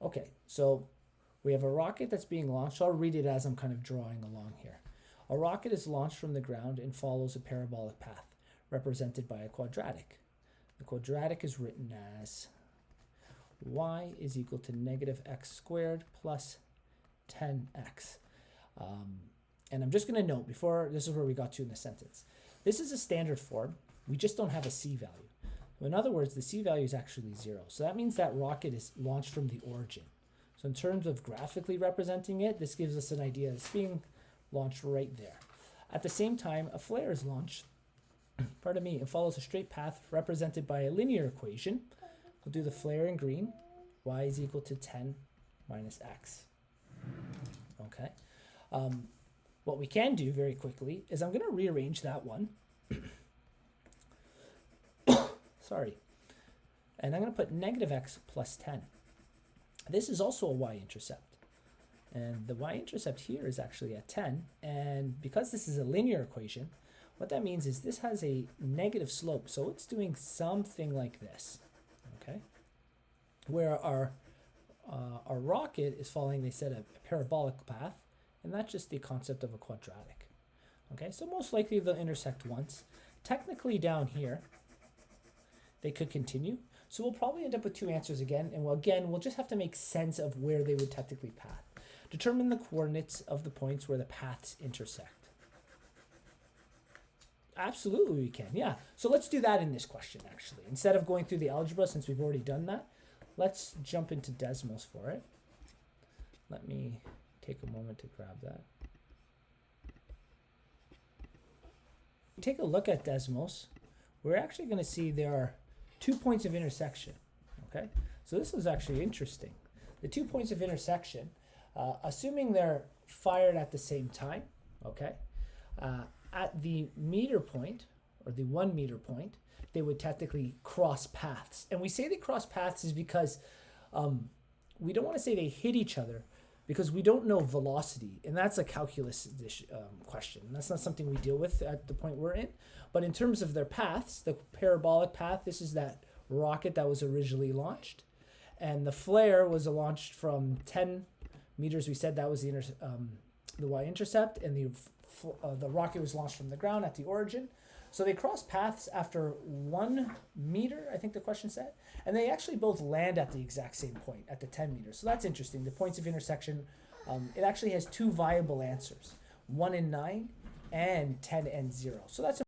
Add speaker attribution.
Speaker 1: Okay, so we have a rocket that's being launched. I'll read it as I'm kind of drawing along here. A rocket is launched from the ground and follows a parabolic path, represented by a quadratic. The quadratic is written as y is equal to negative x squared plus 10x. And I'm just going to note before, this is where we got to in the sentence. This is a standard form. We just don't have a c value. So in other words, the c value is actually 0. So that means that rocket is launched from the origin. So in terms of graphically representing it, this gives us an idea it's being launched right there. At the same time, a flare is launched, pardon me, and follows a straight path represented by a linear equation. We'll do the flare in green. Y is equal to 10 minus x. Okay. What we can do very quickly is I'm going to rearrange that one. Sorry. And I'm going to put negative x plus 10. This is also a y-intercept. And the y-intercept here is actually at 10. And because this is a linear equation, what that means is this has a negative slope. So it's doing something like this. Okay. Where our rocket is following, they said, a parabolic path. And that's just the concept of a quadratic. Okay, so most likely they'll intersect once. Technically down here, they could continue. So we'll probably end up with two answers again. And we'll just have to make sense of where they would technically path. Determine the coordinates of the points where the paths intersect. Absolutely we can, yeah. So let's do that in this question, actually. Instead of going through the algebra, since we've already done that, let's jump into Desmos for it. Let me take a moment to grab that. Take a look at Desmos. We're actually going to see there are 2 points of intersection. Okay, so this is actually interesting. The 2 points of intersection, assuming they're fired at the same time, okay, at the meter point, or the 1 meter point, they would technically cross paths. And we say they cross paths is because we don't want to say they hit each other, because we don't know velocity, and that's a calculus question. That's not something we deal with at the point we're in. But in terms of their paths, the parabolic path, this is that rocket that was originally launched. And the flare was launched from 10 meters. We said that was the y-intercept, and the rocket was launched from the ground at the origin. So they cross paths after 1 meter, I think the question said, and they actually both land at the exact same point at the 10 meters. So that's interesting. The points of intersection, it actually has 2 viable answers, 1 and 9 and 10 and 0. So that's